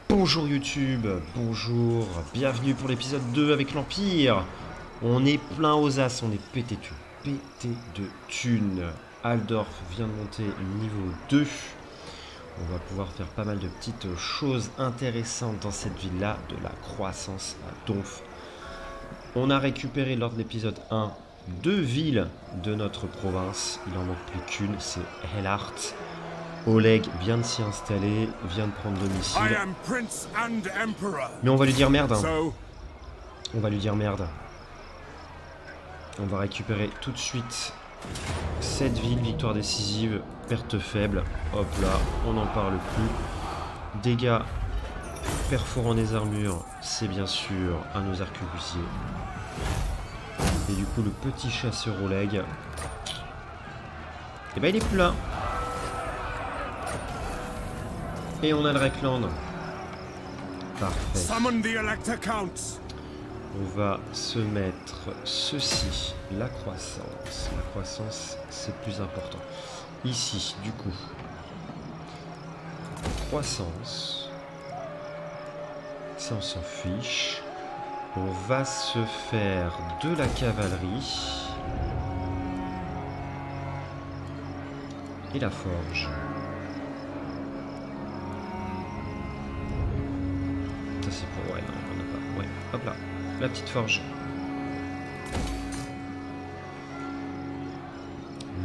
Bonjour YouTube, bonjour, bienvenue pour l'épisode 2 avec l'Empire. On est plein aux as, on est pété de thunes. Aldorf vient de monter niveau 2. On va pouvoir faire pas mal de petites choses intéressantes dans cette ville-là, de la croissance à donf. On a récupéré lors de l'épisode 1 deux villes de notre province. Il en manque plus qu'une, c'est Hellhart. Oleg vient de s'y installer, vient de prendre domicile. Mais on va lui dire merde. On va lui dire merde. On va récupérer tout de suite cette ville, victoire décisive, perte faible. Hop là, on n'en parle plus. Dégâts perforant des armures, c'est bien sûr un de nos arquebusiers. Et du coup, le petit chasseur Oleg, et ben il est plus là. Et on a le Reckland. Parfait. On va se mettre ceci, la croissance. La croissance, c'est plus important. Ici, du coup, croissance. Ça, on s'en fiche. On va se faire de la cavalerie. Et la forge. Ça, c'est pour... Ouais, non, on n'a pas... Ouais, hop là. La petite forge.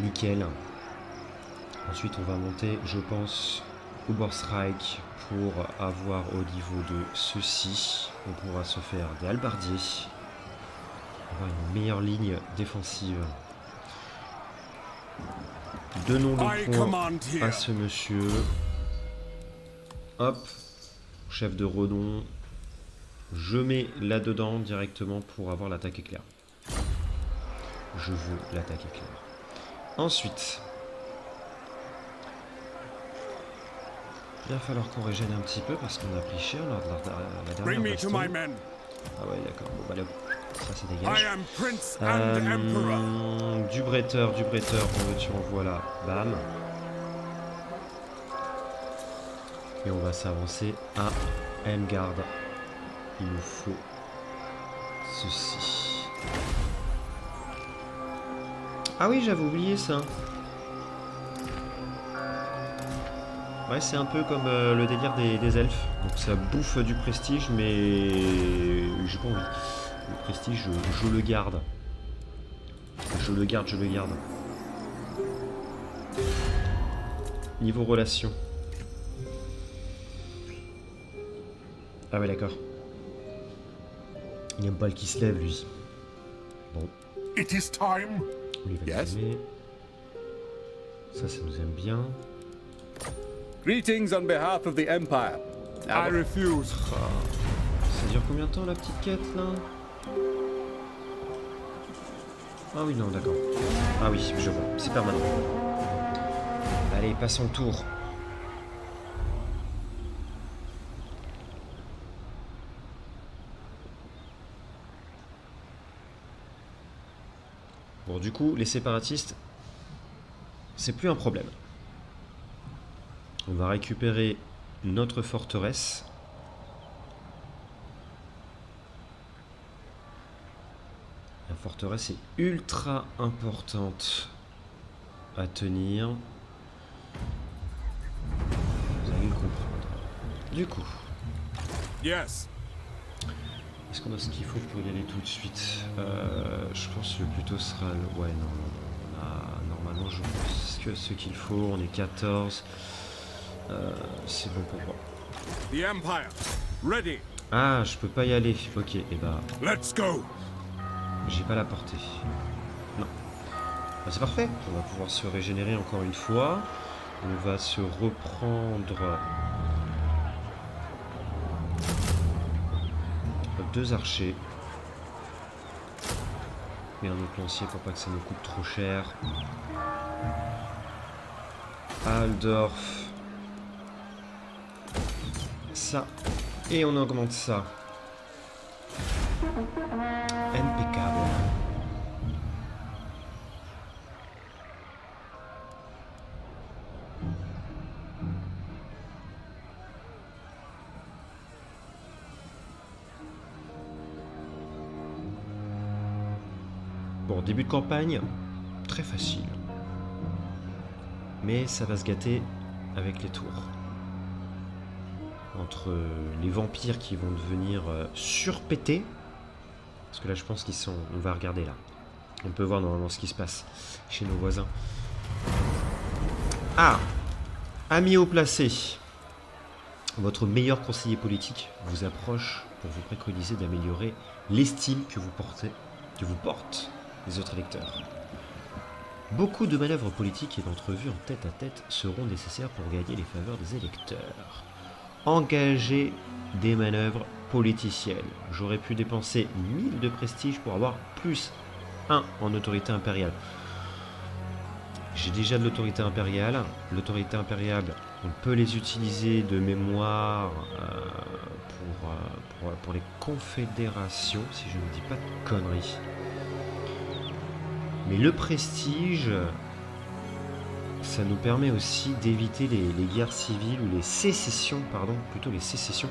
Nickel. Ensuite, on va monter, je pense, Oberstrike pour avoir au niveau de ceci. On pourra se faire des halbardiers. Avoir une meilleure ligne défensive. Donnons le point à ce monsieur. Hop. Chef de Redon. Je mets là-dedans directement pour avoir l'attaque éclair. Je veux l'attaque éclair. Ensuite, il va falloir qu'on régène un petit peu parce qu'on a pris cher lors de la dernière baston. Ah ouais, d'accord. Bon, bah là, ça, ça dégage. Du bretteur, en veux-tu, en voilà. Bam. Et on va s'avancer à Helmgard. Il nous faut ceci. Ah oui, j'avais oublié ça. Ouais, c'est un peu comme le délire des elfes. Donc ça bouffe du prestige, mais j'ai pas envie. Le prestige, je le garde. Je le garde. Niveau relation. Ah ouais, d'accord. Il n'aime pas le qui se lève, lui. Bon. It is time. Lui va calmer. Ça nous aime bien. Greetings on behalf of the Empire. I refuse. Ça dure combien de temps, la petite quête, là? Ah oui, non, d'accord. Ah oui, je vois. C'est permanent. Allez, passons le tour. Bon, du coup, les séparatistes, c'est plus un problème. On va récupérer notre forteresse. La forteresse est ultra importante à tenir. Vous allez le comprendre. Du coup, Yes. est-ce qu'on a ce qu'il faut pour y aller tout de suite? Je pense que le plus tôt sera le... Ouais, non. On a... Normalement, je pense que ce qu'il faut, on est 14. C'est bon pour moi. The Empire. Ready. Ah, je peux pas y aller. Ok, et bah... Let's go. J'ai pas la portée. Non. Bah, c'est parfait. On va pouvoir se régénérer encore une fois. On va se reprendre... deux archers. Et un autre lancier pour pas que ça nous coûte trop cher. Aldorf. Ça. Et on augmente ça. Impeccable. Bon, début de campagne, très facile. Mais ça va se gâter avec les tours. Entre les vampires qui vont devenir surpétés. Parce que là, je pense qu'ils sont... On va regarder là. On peut voir normalement ce qui se passe chez nos voisins. Ah! Ami haut placé. Votre meilleur conseiller politique vous approche pour vous préconiser d'améliorer l'estime que vous portent les autres électeurs. Beaucoup de manœuvres politiques et d'entrevues en tête-à-tête seront nécessaires pour gagner les faveurs des électeurs. Engagez des manœuvres politiciennes. J'aurais pu dépenser 1000 de prestige pour avoir plus 1 en autorité impériale. J'ai déjà de l'autorité impériale. L'autorité impériale, on peut les utiliser de mémoire pour les confédérations, si je ne dis pas de conneries. Mais le prestige, ça nous permet aussi d'éviter les guerres civiles ou les sécessions, plutôt les sécessions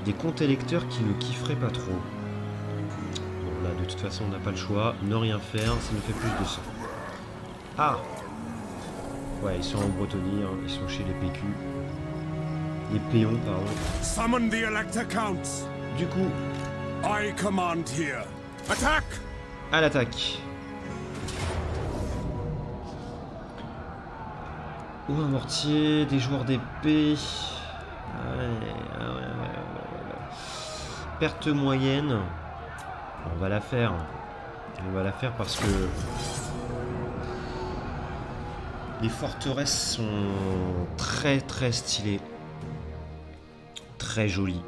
des comptes électeurs qui ne kifferaient pas trop. Bon là, de toute façon, on n'a pas le choix. Ne rien faire, ça nous fait plus de sang. Ah! Ouais, ils sont en Bretonie, hein. Ils sont chez les PQ. Les péons, pardon. Summon the Elector Counts. Du coup, I command here. Attack! à l'attaque. Ou un mortier, des joueurs d'épée. Ouais. Perte moyenne. On va la faire. On va la faire parce que les forteresses sont très très stylées. Très jolies.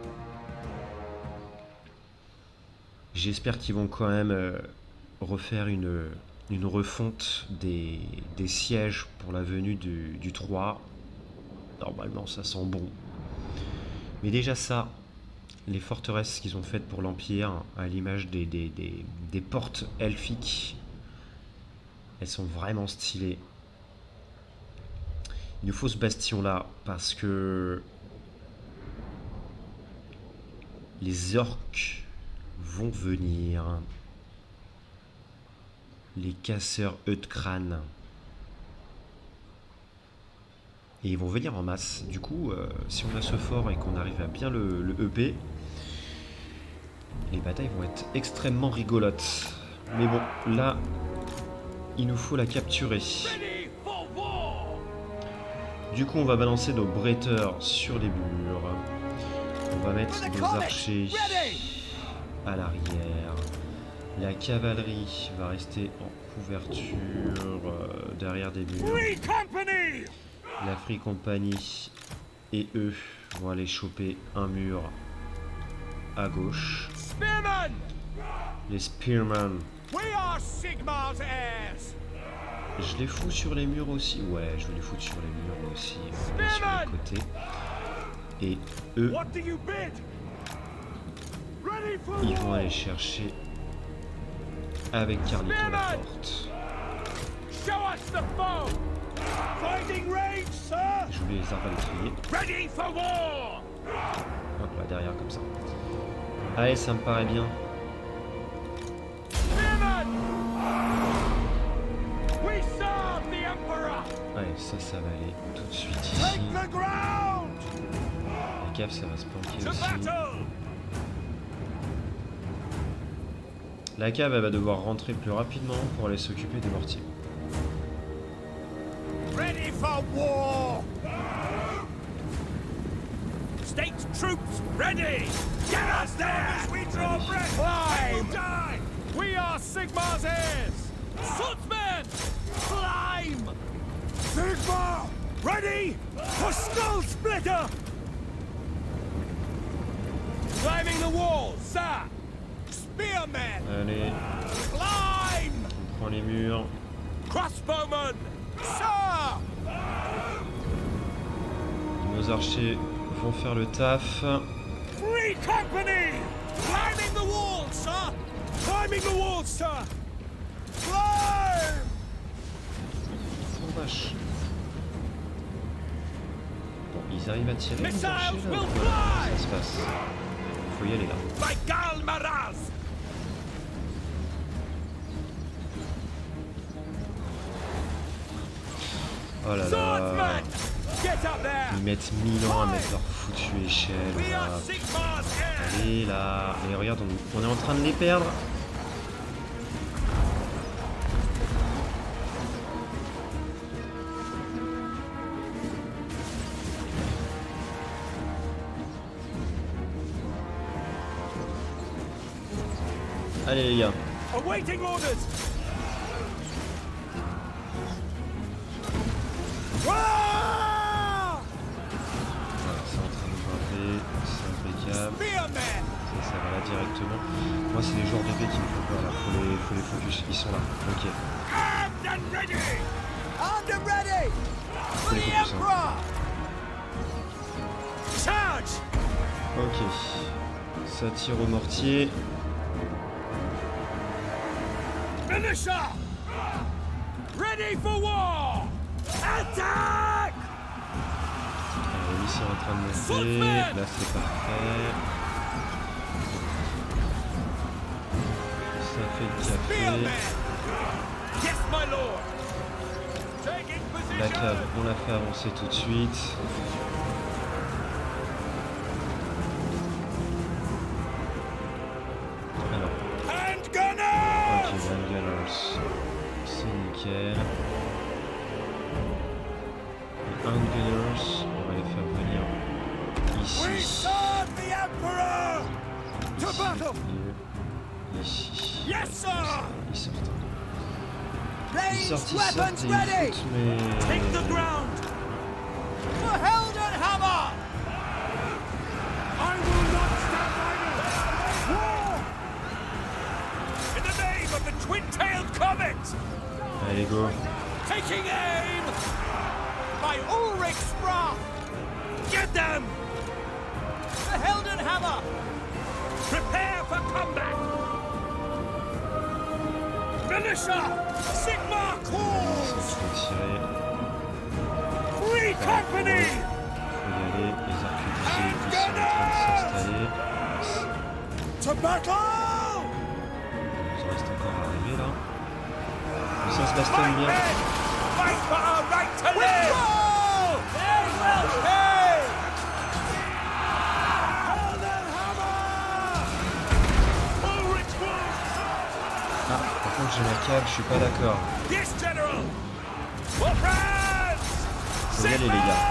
J'espère qu'ils vont quand même refaire une refonte des sièges pour la venue du 3. Normalement, ça sent bon. Mais déjà ça, les forteresses qu'ils ont faites pour l'Empire, à l'image des portes elfiques, elles sont vraiment stylées. Il nous faut ce bastion-là, parce que les orques vont venir. Les casseurs œufs de crâne. Et ils vont venir en masse. Du coup, si on a ce fort et qu'on arrive à bien le EP, les batailles vont être extrêmement rigolotes. Mais bon, là, il nous faut la capturer. Du coup, on va balancer nos bretteurs sur les murs. On va mettre nos archers à l'arrière. La cavalerie va rester en couverture derrière des murs. La Free Company et eux vont aller choper un mur à gauche. Les Spearmen. Je les fous sur les murs aussi. Ouais, je vais les foutre sur les murs aussi. Sur les côtés. Et eux, ils vont aller chercher avec Carlito la porte. Je voulais les arbalétriers. Hop là, derrière comme ça. Allez, ça me paraît bien. Allez, ça va aller tout de suite ici. La cave, ça va se planquer aussi. La cave, elle va devoir rentrer plus rapidement pour aller s'occuper des mortiers. Ready for war! State troops ready! Get us there! As we draw breath! Climb! We are Sigmar's heirs! Swordsmen! Climb! Sigmar! Ready for Skull Splitter! Climbing the walls, sir! Spearmen! Allez, Climb! on prend les murs. Crossbowmen! Sir! Nos archers vont faire le taf. Free company! Climbing the walls, sir! Climbing the walls, sir! Climb! Oh vache. Bon, ils arrivent à tirer. Missiles les archers, là, will ou pas? fly! Ça se passe. Faut y aller là. By Galmaraz! Oh là là. Swordsman! Get up there! Ils mettent 1000 ans à mettre leur foutue échelle. We Là. are Sigmar's heirs! Allez là. Et regarde, on est en train de les perdre. Allez les gars. Awaiting orders! Wah! Voilà, c'est en train de grimper. C'est impeccable. Spearmen! Ça va là directement. Moi, c'est les joueurs de paix qui me font peur là. Faut les focus. Ils sont là. Ok. Armed and ready! Armed and ready! Faut les focus. Hein. Charge! Ok. Ça tire au mortier. Militia! Ready for war! Attack! Lui, c'est en train de monter. Là, c'est parfait. Ça fait le Spearmen! café. Yes, my lord! Taking La position! cave, on la fait avancer tout de suite. Alors, Hand ok, gunners! Handgunners. C'est nickel. Les Handgunners, on va les faire venir We ici. serve the Emperor! To Ici, battle! et ici. Yes, sir! Ils sortent. Ils Ranged sortent, weapons ils ready! foutent, mais... Take the ground! For Heldenhammer! I will not stand idle! War! In the name of the twin-tailed comet! Allez, go. Taking aim! By Ulrich's wrath! Get them! The Heldenhammer! Prepare for combat! Militia! Sigmar Ils calls! sont tirés. Free company! Faut y aller. Les arquebusiers, ils sont en train de s'installer. To battle! Il nous reste encore à arriver là. Ça se bastonne bien. Fight for our right to live! They will pay! Heldenhammer! Ulrich Wolf! Ah, par contre j'ai ma cave, je suis pas d'accord. Yes, General! For France! Faut y aller les gars.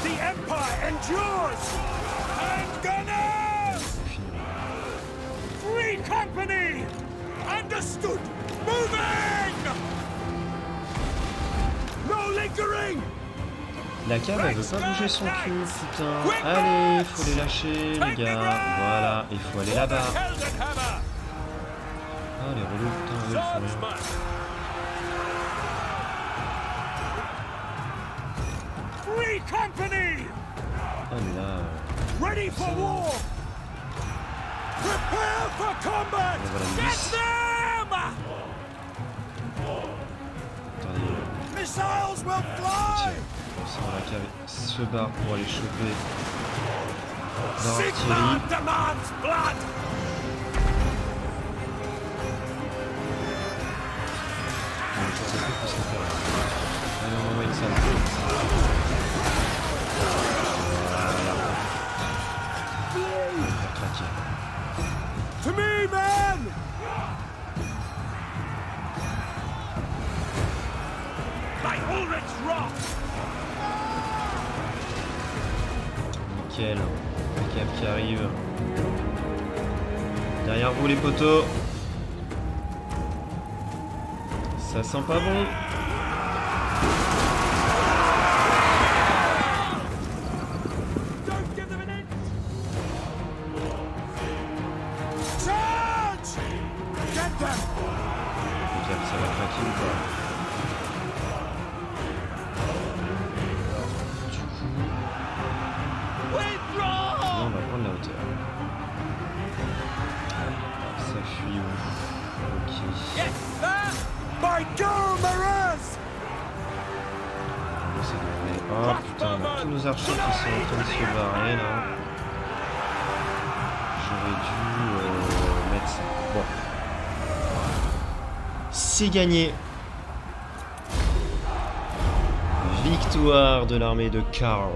The Empire endures! And gunners! C'est fini. Free company! Understood! Moving! No lingering! La cave elle veut pas bouger son cul, putain. Allez, faut les lâcher les gars. Voilà, il faut aller là-bas. Heldenhammer! Ah les relous, putain, eux, ils font rien. Swordsman! Free company! Ah mais là... Ready for war! Prepare for combat! Et voilà, Get Lys. them! Attendez, Missiles will fly! on sort la cave, se barre pour aller choper leur Sigmar artillerie. demands blood! On les joueurs de paix, faut se faire. Allez, on envoie une salle. Voilà. On va faire claquer. To me, men! By Ulrich's wrath! Nickel. La cave qui arrive. Derrière vous les poteaux. Ça sent pas bon. Don't give them an inch! Charge! Get them! La cave, ça va craquer ou pas? Du coup, Withdraw! là, on va prendre la hauteur. Ça fuit où? Ok. Yes, sir! By Gilmaras! Ça devrait... Oh putain, on a tous nos archers qui sont en train de se barrer là. J'aurais dû mettre ça. Bon. C'est gagné. Victoire de l'armée de Karl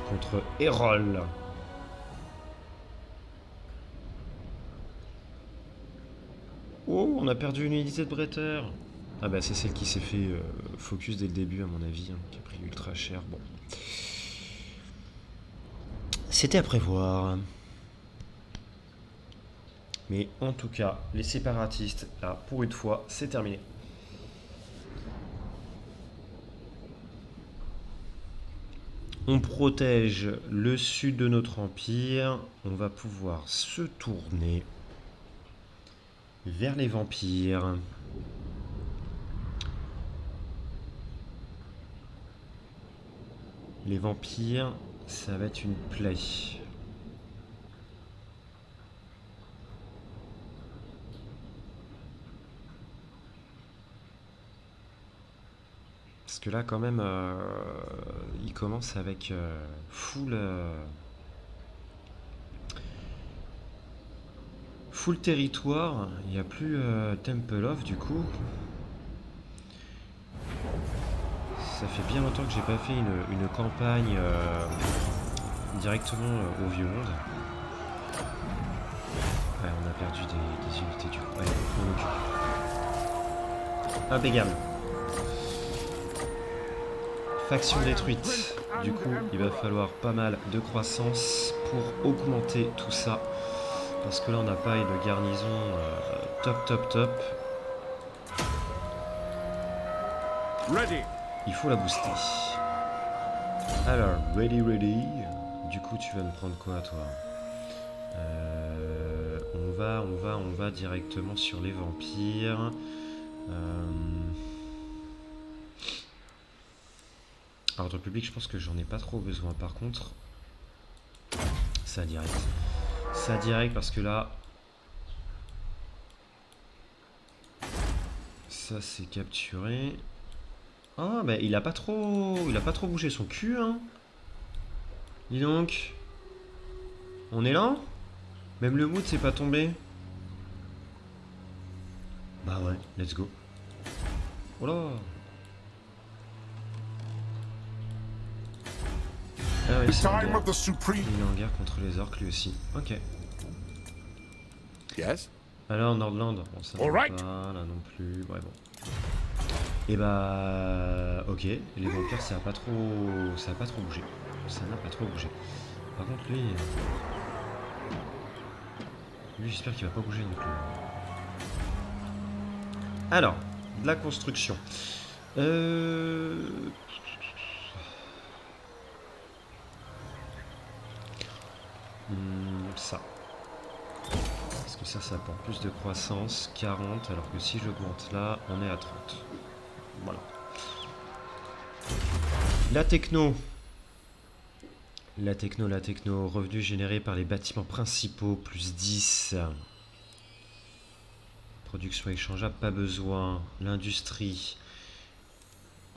contre Errol. Oh, on a perdu une unité de Bretter. Ah bah c'est celle qui s'est fait focus dès le début à mon avis, hein, qui a pris ultra cher. Bon. C'était à prévoir. Mais en tout cas, les séparatistes, là, pour une fois, c'est terminé. On protège le sud de notre empire. On va pouvoir se tourner vers les vampires. Les vampires, ça va être une plaie. Parce que là, quand même, il commence avec full territoire. Il n'y a plus Temple of, du coup. Ça fait bien longtemps que j'ai pas fait une campagne directement au Vieux Monde. Ouais, on a perdu des unités du coup. Allez, on occupe. Impeccable. Faction détruite. Du coup, il va falloir pas mal de croissance pour augmenter tout ça. Parce que là, on n'a pas une garnison top. Ready. Il faut la booster. Alors, ready. Du coup, tu vas me prendre quoi, toi? On va directement sur les vampires. Ordre public, je pense que j'en ai pas trop besoin. Par contre, ça direct. Ça direct parce que là, ça c'est capturé. Ah, bah il a pas trop bougé son cul, hein. Dis donc. On est là? Même le mood c'est pas tombé. Bah ouais, let's go. Oh là. Ah ouais, c'est en guerre. Il est en guerre contre les orques lui aussi. Ok. Yes. Alors Nordland, bon ça ne va pas là non plus. Ouais bon. Et bah ok, les vampires ça a pas trop bougé. Ça n'a pas trop bougé. Par contre lui j'espère qu'il va pas bouger non plus. Alors, de la construction. Ça. Parce que ça apporte plus de croissance. 40, alors que si j'augmente là, on est à 30. Voilà. La techno. La techno. Revenus générés par les bâtiments principaux, plus 10. Production échangeable, pas besoin. L'industrie.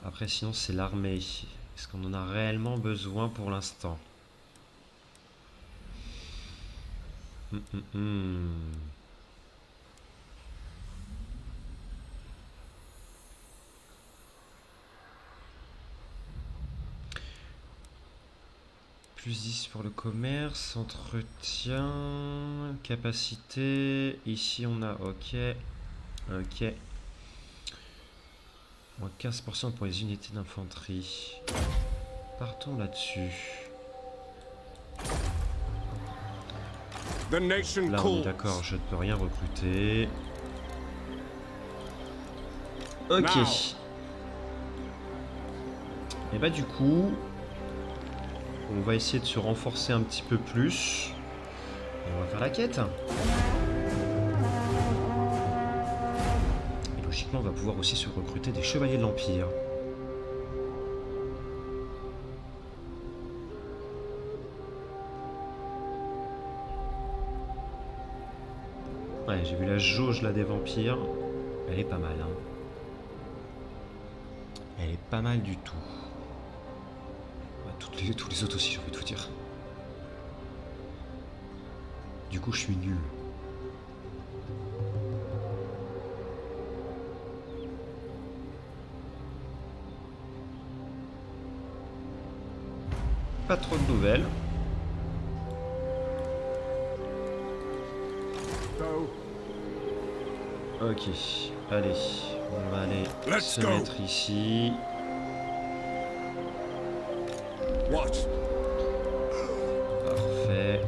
Après, sinon, c'est l'armée. Est-ce qu'on en a réellement besoin pour l'instant? Plus 10 pour le commerce, entretien, capacité. Ici, on a ok. Moins 15% pour les unités d'infanterie. Partons là-dessus. Là, on est d'accord, je ne peux rien recruter. Ok. Et bah du coup, on va essayer de se renforcer un petit peu plus. Et on va faire la quête. Et logiquement, on va pouvoir aussi se recruter des chevaliers de l'Empire. Ouais, j'ai vu la jauge là des vampires. Elle est pas mal, hein. Elle est pas mal du tout. Ouais, tous les autres aussi, j'ai envie de vous dire. Du coup, je suis nul. pas trop de nouvelles. Ok, allez, on va aller se mettre ici. Parfait.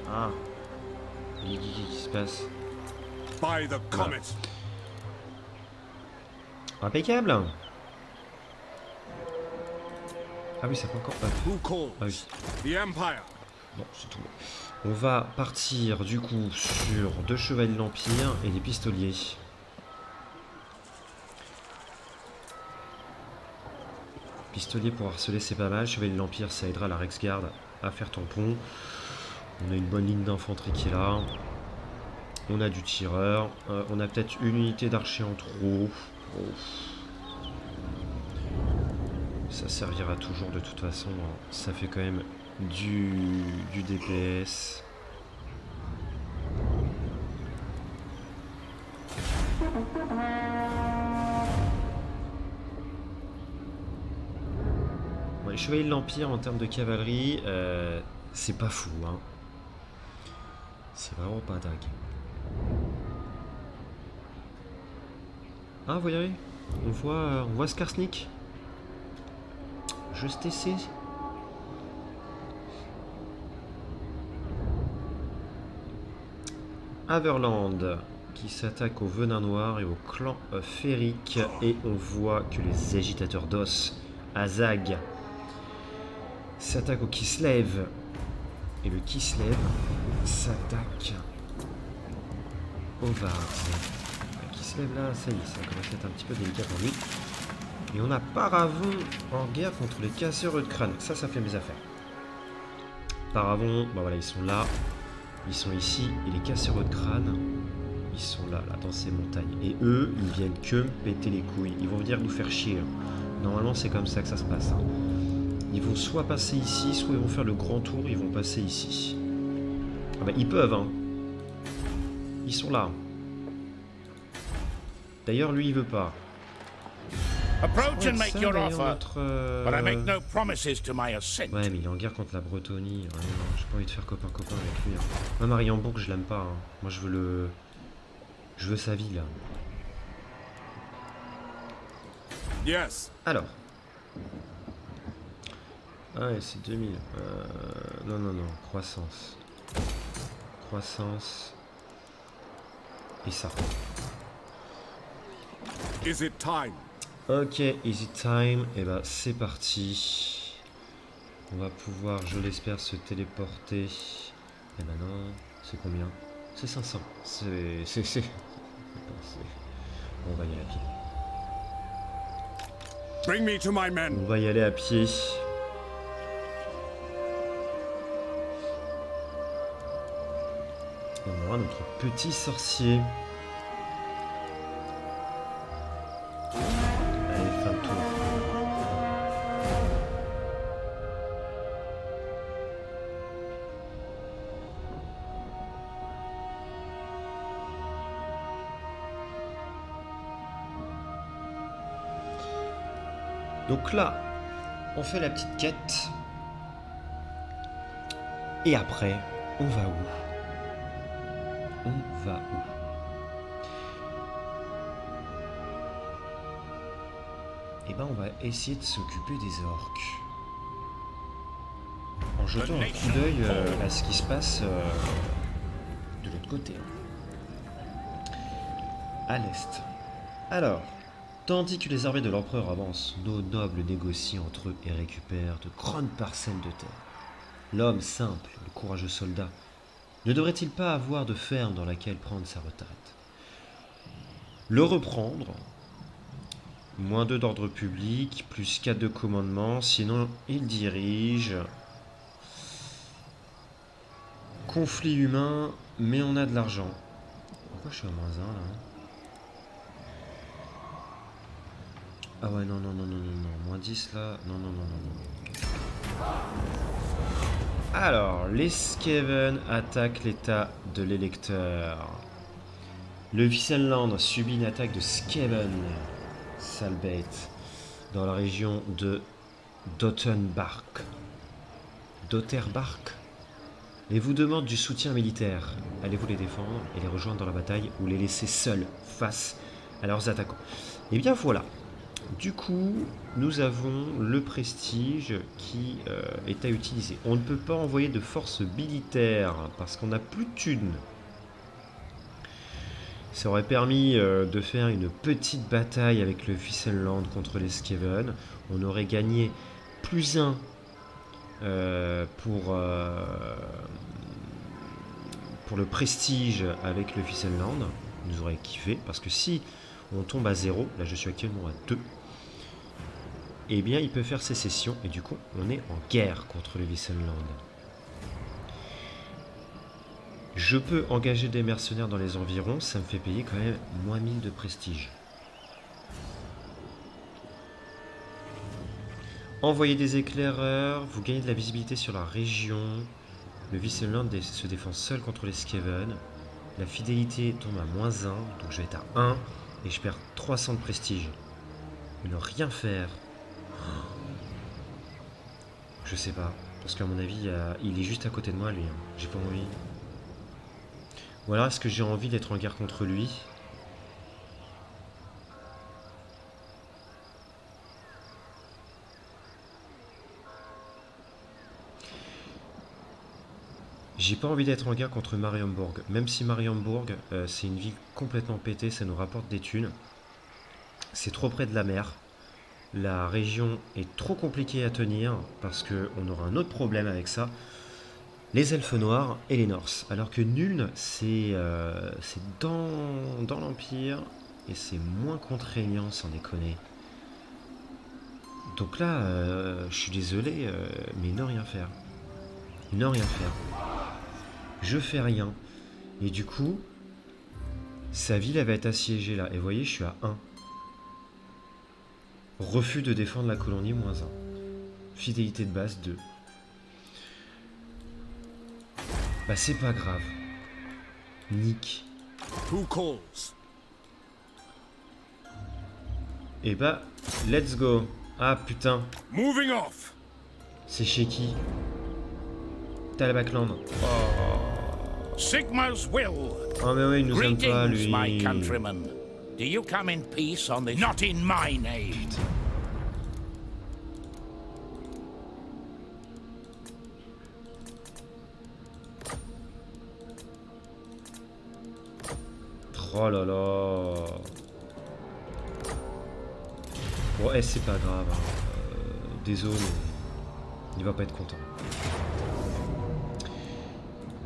Ah. Qu'est-ce qui se passe? By the comet. Impeccable. Ah oui, ça peut encore pas. Who calls? Ah oui. The Empire. Non, c'est tout. On va partir du coup sur 2 chevaliers de l'Empire et des pistoliers. Pistolier pour harceler, c'est pas mal. Chevalier de l'Empire, ça aidera la Rexguard à faire tampon. On a une bonne ligne d'infanterie qui est là. On a du tireur. On a peut-être une unité d'archer en trop. Oh. Ça servira toujours de toute façon. Ça fait quand même du DPS. Bon, les chevaliers de l'Empire en termes de cavalerie, c'est pas fou, hein. C'est vraiment pas dingue. Ah, vous voyez, on voit Skarsnik. Juste essayer. Averland qui s'attaque au Venin Noir et au clan Férique. Et on voit que les agitateurs d'os, Azag, s'attaquent au Kislev. Et le Kislev s'attaque au Vars. Le Kislev là, ça y est, ça commence à être un petit peu délicat pour lui. Et on a Paravon en guerre contre les casseurs de crâne. Ça fait mes affaires. Paravon, bah voilà, ils sont là. Ils sont ici. Et les casseurs de crâne, ils sont là, dans ces montagnes. Et eux, ils viennent que me péter les couilles. Ils vont venir nous faire chier. Normalement, c'est comme ça que ça se passe. Ils vont soit passer ici, soit ils vont faire le grand tour. Ils vont passer ici. Ah bah, ils peuvent, hein. Ils sont là. D'ailleurs, lui, il veut pas. Approach and make your offer, notre, but I make no promises to my assent. Ouais, mais il est en guerre contre la Bretonie. Ouais, non, j'ai pas envie de faire copain-copain avec lui. Hein. Moi, Mariembourg, je l'aime pas. Hein. Moi, je veux sa vie, là. Yes. Alors. Ah ouais, c'est 2000. Non. Croissance. Et ça. Is it time? Ok, is it time? Et bah, c'est parti. On va pouvoir, je l'espère, se téléporter. Et maintenant, c'est combien? C'est 500. On va y aller à pied. Bring me to my men. On va y aller à pied. On aura notre petit sorcier. Allez, fin de tour. Donc là, on fait la petite quête. Et après, on va où? On va où? Eh ben, on va essayer de s'occuper des orques. En jetant un coup d'œil à ce qui se passe de l'autre côté. À l'est. Alors, tandis que les armées de l'empereur avancent, nos nobles négocient entre eux et récupèrent de grandes parcelles de terre. L'homme simple, le courageux soldat, ne devrait-il pas avoir de ferme dans laquelle prendre sa retraite? Le reprendre, moins 2 d'ordre public, plus 4 de commandement, sinon il dirige. Conflit humain, mais on a de l'argent. Pourquoi je suis à moins 1 là? Ah ouais, non, moins 10 là, non. Alors, les Skaven attaquent l'état de l'électeur. Le Visenland subit une attaque de Skaven. Sale bête. Dans la région de Dotterbark. Dotterbark. Et vous demandent du soutien militaire. Allez-vous les défendre et les rejoindre dans la bataille ou les laisser seuls face à leurs attaquants? Et bien voilà. Du coup, nous avons le prestige qui est à utiliser. On ne peut pas envoyer de forces militaires parce qu'on n'a plus de thunes. Ça aurait permis de faire une petite bataille avec le Visenland contre les Skaven. On aurait gagné +1 pour le prestige avec le Visenland. On nous aurait kiffé parce que si on tombe à 0, là je suis actuellement à 2, eh bien il peut faire sécession et du coup on est en guerre contre le Visenland. Je peux engager des mercenaires dans les environs, ça me fait payer quand même moins 1000 de prestige. Envoyer des éclaireurs, vous gagnez de la visibilité sur la région. Le Visenland se défend seul contre les Skaven. La fidélité tombe à -1, donc je vais être à 1 et je perds 300 de prestige. Ne rien faire. Je sais pas, parce qu'à mon avis, il est juste à côté de moi lui. J'ai pas envie. Ou alors est-ce que j'ai envie d'être en guerre contre lui? J'ai pas envie d'être en guerre contre Marienbourg. Même si Marienbourg, c'est une ville complètement pétée, ça nous rapporte des thunes. C'est trop près de la mer. La région est trop compliquée à tenir parce qu'on aura un autre problème avec ça. Les elfes noirs et les Norse. Alors que Nuln, c'est dans l'Empire et c'est moins contraignant sans déconner. Donc là, je suis désolé, mais ne rien faire. Ne rien faire. Je fais rien. Et du coup, sa ville elle va être assiégée là. Et vous voyez, je suis à 1. Refus de défendre la colonie, -1. Fidélité de base, 2. Bah c'est pas grave. Nick. Who calls? Et bah, let's go. Ah putain, Moving off. c'est chez qui? Talabakland. Sigma's will. Oh mais oui, il nous aime pas Greetings, lui. my countrymen. Do you come in peace on this? Not in my name. Oh là là. Bon, c'est pas grave. Désolé, mais il va pas être content.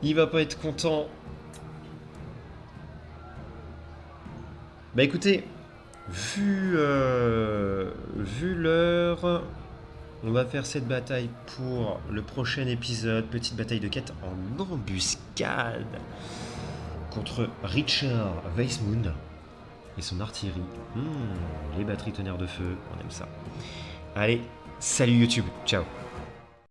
Il va pas être content. Bah écoutez, vu l'heure, on va faire cette bataille pour le prochain épisode. Petite bataille de quête en embuscade contre Richard Weissmund et son artillerie. Les batteries tonnerre de feu, on aime ça. Allez, salut YouTube, ciao.